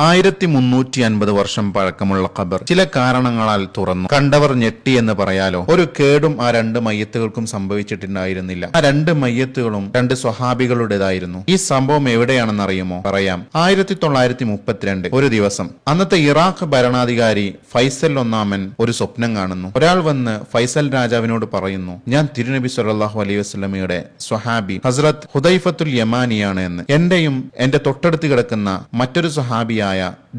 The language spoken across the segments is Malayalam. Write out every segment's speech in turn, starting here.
1350 വർഷം പഴക്കമുള്ള ഖബർ ചില കാരണങ്ങളാൽ തുറന്നു. കണ്ടവർ ഞെട്ടി എന്ന് പറയാലോ. ഒരു കേടും ആ രണ്ട് മയ്യത്തുകൾക്കും സംഭവിച്ചിട്ടുണ്ടായിരുന്നില്ല. ആ രണ്ട് മയ്യത്തുകളും രണ്ട് സ്വഹാബികളുടേതായിരുന്നു. ഈ സംഭവം എവിടെയാണെന്ന് അറിയുമോ? പറയാം. 1932 ഒരു ദിവസം അന്നത്തെ ഇറാഖ് ഭരണാധികാരി ഫൈസൽ ഒന്നാമൻ ഒരു സ്വപ്നം കാണുന്നു. ഒരാൾ വന്ന് ഫൈസൽ രാജാവിനോട് പറയുന്നു, ഞാൻ തിരുനബി സല്ലല്ലാഹു അലൈഹി വസല്ലമയുടെ സ്വഹാബി ഹസ്രത്ത് ഹുദൈഫത്തുൽ യമാനിയാണ് എന്ന്. എന്റെയും എന്റെ തൊട്ടടുത്ത് കിടക്കുന്ന മറ്റൊരു സ്വഹാബിയായ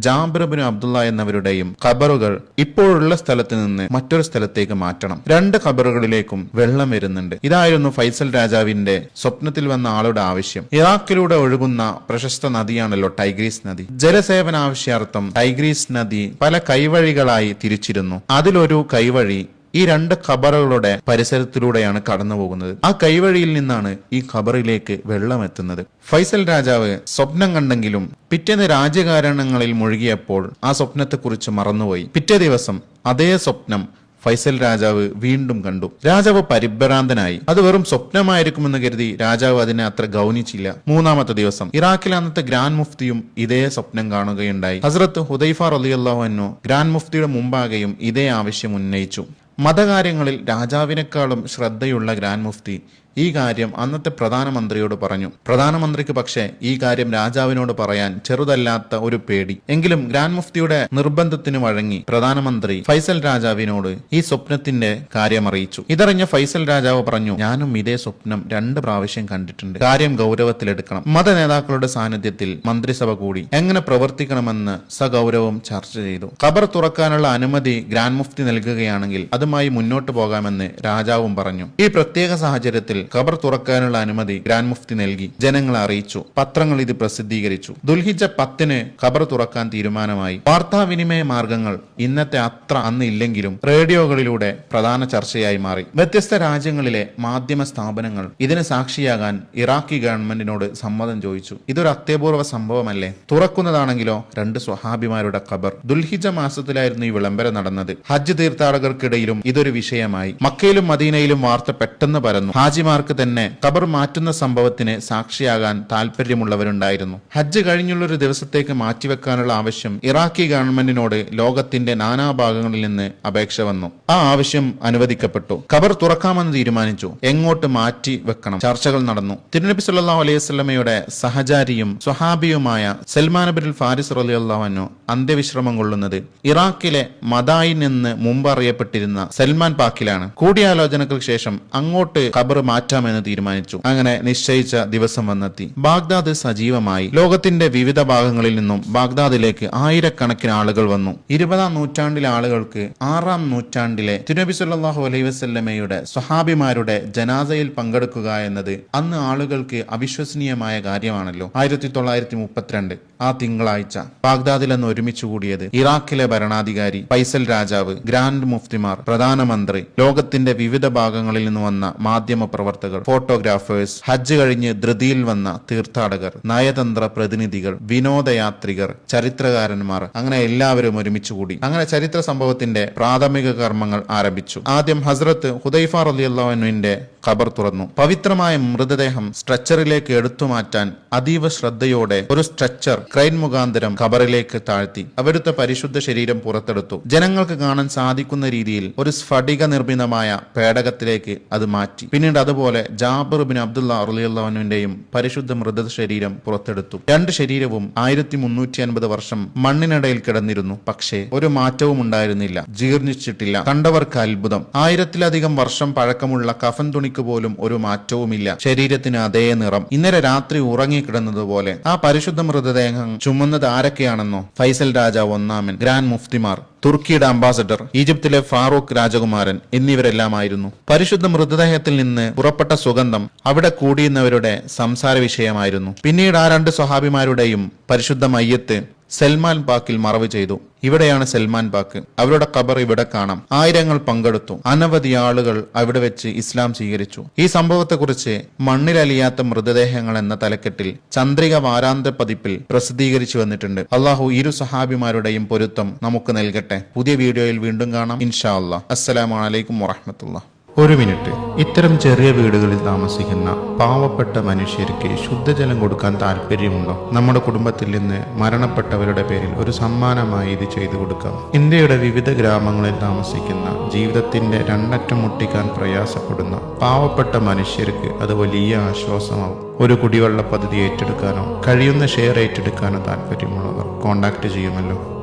ജാബിർ ഇബ്നു അബ്ദുള്ള എന്നവരുടെയും ഖബറുകൾ ഇപ്പോഴുള്ള സ്ഥലത്ത് നിന്ന് മറ്റൊരു സ്ഥലത്തേക്ക് മാറ്റണം. രണ്ട് ഖബറുകളിലേക്കും വെള്ളം വരുന്നുണ്ട്. ഇതായിരുന്നു ഫൈസൽ രാജാവിന്റെ സ്വപ്നത്തിൽ വന്ന ആളുടെ ആവശ്യം. ഇറാഖിലൂടെ ഒഴുകുന്ന പ്രശസ്ത നദിയാണല്ലോ ടൈഗ്രീസ് നദി. ജലസേവന ആവശ്യാർത്ഥം ടൈഗ്രീസ് നദി പല കൈവഴികളായി തിരിച്ചിരുന്നു. അതിലൊരു കൈവഴി ഈ രണ്ട് ഖബറുകളുടെ പരിസരത്തിലൂടെയാണ് കടന്നു പോകുന്നത്. ആ കൈവഴിയിൽ നിന്നാണ് ഈ ഖബറിലേക്ക് വെള്ളം എത്തുന്നത്. ഫൈസൽ രാജാവ് സ്വപ്നം കണ്ടെങ്കിലും പിറ്റേന്ന് രാജ്യകാരണങ്ങളിൽ മുഴുകിയപ്പോൾ ആ സ്വപ്നത്തെക്കുറിച്ച് മറന്നുപോയി. പിറ്റേ ദിവസം അതേ സ്വപ്നം ഫൈസൽ രാജാവ് വീണ്ടും കണ്ടു. രാജാവ് പരിഭ്രാന്തനായി. അത് വെറും സ്വപ്നമായിരിക്കുമെന്ന് കരുതി രാജാവ് അതിനെ അത്ര ഗൗനിച്ചില്ല. മൂന്നാമത്തെ ദിവസം ഇറാഖിലെ അന്നത്തെ ഗ്രാൻഡ് മുഫ്തിയും ഇതേ സ്വപ്നം കാണുകയുണ്ടായി. ഹസ്രത്ത് ഹുദൈഫ റളിയല്ലാഹു അൻഹു ഗ്രാൻഡ് മുഫ്തിയുടെ മുമ്പാകെയും ഇതേ ആവശ്യം ഉന്നയിച്ചു. മതകാര്യങ്ങളിൽ രാജാവിനേക്കാളും ശ്രദ്ധയുള്ള ഗ്രാൻഡ് മുഫ്തി ഈ കാര്യം അന്നത്തെ പ്രധാനമന്ത്രിയോട് പറഞ്ഞു. പ്രധാനമന്ത്രിക്ക് പക്ഷേ ഈ കാര്യം രാജാവിനോട് പറയാൻ ചെറുതല്ലാത്ത ഒരു പേടി. എങ്കിലും ഗ്രാൻഡ് മുഫ്തിയുടെ നിർബന്ധത്തിന് വഴങ്ങി പ്രധാനമന്ത്രി ഫൈസൽ രാജാവിനോട് ഈ സ്വപ്നത്തിന്റെ കാര്യം അറിയിച്ചു. ഇതറിഞ്ഞ ഫൈസൽ രാജാവ് പറഞ്ഞു, ഞാനും ഇതേ സ്വപ്നം 2 പ്രാവശ്യം കണ്ടിട്ടുണ്ട്. കാര്യം ഗൗരവത്തിലെടുക്കണം. മത നേതാക്കളുടെ സാന്നിധ്യത്തിൽ മന്ത്രിസഭ കൂടി എങ്ങനെ പ്രവർത്തിക്കണമെന്ന് സഗൗരവം ചർച്ച ചെയ്തു. ഖബർ തുറക്കാനുള്ള അനുമതി ഗ്രാൻഡ് മുഫ്തി നൽകുകയാണെങ്കിൽ അതുമായി മുന്നോട്ട് പോകാമെന്ന് രാജാവും പറഞ്ഞു. ഈ പ്രത്യേക സാഹചര്യത്തിൽ ഖബർ തുറക്കാനുള്ള അനുമതി ഗ്രാൻഡ് മുഫ്തി നൽകി. ജനങ്ങളെ അറിയിച്ചു. പത്രങ്ങൾ ഇത് പ്രസിദ്ധീകരിച്ചു. ദുൽഹിജ്ജ 10 ഖബർ തുറക്കാൻ തീരുമാനമായി. വാർത്താവിനിമയ മാർഗങ്ങൾ ഇന്നത്തെ അത്ര അന്ന് ഇല്ലെങ്കിലും റേഡിയോകളിലൂടെ പ്രധാന ചർച്ചയായി മാറി. വ്യത്യസ്ത രാജ്യങ്ങളിലെ മാധ്യമ സ്ഥാപനങ്ങൾ ഇതിന് സാക്ഷിയാകാൻ ഇറാഖി ഗവൺമെന്റിനോട് സമ്മതം ചോദിച്ചു. ഇതൊരു അത്യപൂർവ സംഭവമല്ലേ? തുറക്കുന്നതാണെങ്കിലോ 2 സ്വഹാബിമാരുടെ ഖബർ. ദുൽഹിജ്ജ മാസത്തിലായിരുന്നു ഈ വിളംബരം നടന്നത്. ഹജ്ജ് തീർത്ഥാടകർക്കിടയിലും ഇതൊരു വിഷയമായി. മക്കയിലും മദീനയിലും വാർത്ത പെട്ടെന്ന് പരന്നു. ഹാജിമാർക്ക് തന്നെ ഖബർ മാറ്റുന്ന സംഭവത്തിന് സാക്ഷിയാകാൻ താല്പര്യമുള്ളവരുണ്ടായിരുന്നു. ഹജ്ജ് കഴിഞ്ഞുള്ളൊരു ദിവസത്തേക്ക് മാറ്റിവെക്കാനുള്ള ആവശ്യം ഇറാഖി ഗവൺമെന്റിനോട് ലോകത്തിന്റെ നാനാഭാഗങ്ങളിൽ നിന്ന് അപേക്ഷ വന്നു. ആ ആവശ്യം അനുവദിക്കപ്പെട്ടു. ഖബർ തുറക്കാമെന്ന് തീരുമാനിച്ചു. എങ്ങോട്ട് മാറ്റി വെക്കണം? ചർച്ചകൾ നടന്നു. തിരുനബി സല്ലല്ലാഹു അലൈഹി വസല്ലമയുടെ സഹചാരിയും സ്വഹാബിയുമായ സൽമാൻ ഇബ്നുൽ ഫാരിസ് റളിയല്ലാഹു അൻഹു അന്ത്യവിശ്രമം കൊള്ളുന്നത് ഇറാഖിലെ മദായിൻ എന്ന് മുമ്പ് അറിയപ്പെട്ടിരുന്ന സൽമാൻ പാക്കിലാണ്. കൂടിയാലോചനകൾക്ക് ശേഷം അങ്ങോട്ട് ഖബർ മാറ്റാമെന്ന് തീരുമാനിച്ചു. അങ്ങനെ നിശ്ചയിച്ച ദിവസം വന്നെത്തി. ബാഗ്ദാദ് സജീവമായി. ലോകത്തിന്റെ വിവിധ ഭാഗങ്ങളിൽ നിന്നും ബാഗ്ദാദിലേക്ക് ആയിരക്കണക്കിന് ആളുകൾ വന്നു. 20-ാം നൂറ്റാണ്ടിലെ ആളുകൾക്ക് 6-ാം നൂറ്റാണ്ടിലെ തിരുനബി സല്ലല്ലാഹു അലൈഹി വസല്ലമയുടെ സ്വഹാബിമാരുടെ ജനാസയിൽ പങ്കെടുക്കുക എന്നത് അന്ന് ആളുകൾക്ക് അവിശ്വസനീയമായ കാര്യമാണല്ലോ. 1932 ആ തിങ്കളാഴ്ച ബാഗ്ദാദിൽ അന്ന് ഒരുമിച്ച് കൂടിയത് ഇറാഖിലെ ഭരണാധികാരി ഫൈസൽ രാജാവ്, ഗ്രാൻഡ് മുഫ്തിമാർ, പ്രധാനമന്ത്രി, ലോകത്തിന്റെ വിവിധ ഭാഗങ്ങളിൽ നിന്ന് വന്ന മാധ്യമ പ്രവർത്തകർ, ഫോട്ടോഗ്രാഫേഴ്സ്, ഹജ്ജ് കഴിഞ്ഞ് ധൃതിയിൽ വന്ന തീർത്ഥാടകർ, നയതന്ത്ര പ്രതിനിധികൾ, വിനോദയാത്രികർ, ചരിത്രകാരന്മാർ, അങ്ങനെ എല്ലാവരും ഒരുമിച്ച് കൂടി. അങ്ങനെ ചരിത്ര സംഭവത്തിന്റെ പ്രാഥമിക കർമ്മങ്ങൾ ആരംഭിച്ചു. ആദ്യം ഹസ്രത്ത് ഹുദൈഫ റളിയല്ലാഹു അൻഹുവിന്റെ ഖബർ തുറന്നു. പവിത്രമായ മൃതദേഹം സ്ട്രെച്ചറിലേക്ക് എടുത്തുമാറ്റാൻ അതീവ ശ്രദ്ധയോടെ ഒരു സ്ട്രെച്ചർ ക്രെയിൻ മുഖാന്തരം ഖബറിലേക്ക് താഴ്ത്തി അവിടുത്തെ പരിശുദ്ധ ശരീരം പുറത്തെടുത്തു. ജനങ്ങൾക്ക് കാണാൻ സാധിക്കുന്ന രീതിയിൽ ഒരു സ്ഫടിക നിർമ്മിതമായ പേടകത്തിലേക്ക് അത് മാറ്റി. പിന്നീട് അതുപോലെ ജാബിർ ഇബ്നു അബ്ദുള്ള റളിയല്ലാഹു അൻഹുവിന്റെയും പരിശുദ്ധ മൃതശരീരം പുറത്തെടുത്തു. 2 ശരീരവും 1350 വർഷം മണ്ണിനിടയിൽ കിടന്നിരുന്നു. പക്ഷേ ഒരു മാറ്റവും ഉണ്ടായിരുന്നില്ല. ജീർണിച്ചിട്ടില്ല. കണ്ടവർക്ക് അത്ഭുതം. 1000-ലധികം വർഷം പഴക്കമുള്ള കഫൻ തുണിക്ക് പോലും ഒരു മാറ്റവുമില്ല. ശരീരത്തിന് അതേ നിറം. ഇന്നലെ രാത്രി ഉറങ്ങിക്കിടന്നതുപോലെ. ആ പരിശുദ്ധ മൃതദേഹം ചുമന്നത് ആരൊക്കെയാണെന്നോ? ഫൈസൽ രാജാവ് ഒന്നാമൻ, ഗ്രാൻഡ് മുഫ്തിമാർ, തുർക്കിയുടെ അംബാസഡർ, ഈജിപ്തിലെ ഫാറൂഖ് രാജകുമാരൻ എന്നിവരെല്ലാമായിരുന്നു. പരിശുദ്ധ മൃതദേഹത്തിൽ നിന്ന് പുറപ്പെട്ട സുഗന്ധം അവിടെ കൂടിയുന്നവരുടെ സംസാര വിഷയമായിരുന്നു. പിന്നീട് ആ 2 സ്വഹാബിമാരുടെയും പരിശുദ്ധ മയ്യത്ത് സൽമാൻ പാക്കിൽ മറവ് ചെയ്തു. ഇവിടെയാണ് സൽമാൻ പാക്ക്. അവരുടെ ഖബർ ഇവിടെ കാണാം. ആയിരങ്ങൾ പങ്കെടുത്തു. അനവധി ആളുകൾ അവിടെ വെച്ച് ഇസ്ലാം സ്വീകരിച്ചു. ഈ സംഭവത്തെക്കുറിച്ച് മണ്ണിലലിയാത്ത മൃതദേഹങ്ങൾ എന്ന തലക്കെട്ടിൽ ചന്ദ്രിക വാരാന്ത്യ പതിപ്പിൽ പ്രസിദ്ധീകരിച്ചു വന്നിട്ടുണ്ട്. അള്ളാഹു ഇരു സഹാബിമാരുടെയും പൊരുത്തം നമുക്ക് നൽകട്ടെ. പുതിയ വീഡിയോയിൽ വീണ്ടും കാണാം ഇൻഷാ അല്ലാഹ്. അസ്സലാമു അലൈക്കും വറഹ്മത്തുള്ളാഹി. ഒരു മിനിറ്റ്. ഇത്തരം ചെറിയ വീടുകളിൽ താമസിക്കുന്ന പാവപ്പെട്ട മനുഷ്യർക്ക് ശുദ്ധജലം കൊടുക്കാൻ താല്പര്യമുണ്ടോ? നമ്മുടെ കുടുംബത്തിൽ നിന്ന് മരണപ്പെട്ടവരുടെ പേരിൽ ഒരു സമ്മാനമായി ഇത് ചെയ്തു കൊടുക്കാം. ഇന്ത്യയുടെ വിവിധ ഗ്രാമങ്ങളിൽ താമസിക്കുന്ന ജീവിതത്തിന്റെ രണ്ടറ്റം മുട്ടിക്കാൻ പ്രയാസപ്പെടുന്ന പാവപ്പെട്ട മനുഷ്യർക്ക് അത് വലിയ ആശ്വാസമാവും. ഒരു കുടിവെള്ള പദ്ധതി ഏറ്റെടുക്കാനോ കഴിയുന്ന ഷെയർ ഏറ്റെടുക്കാനോ താല്പര്യമുള്ളവർ കോൺടാക്ട് ചെയ്യുമല്ലോ.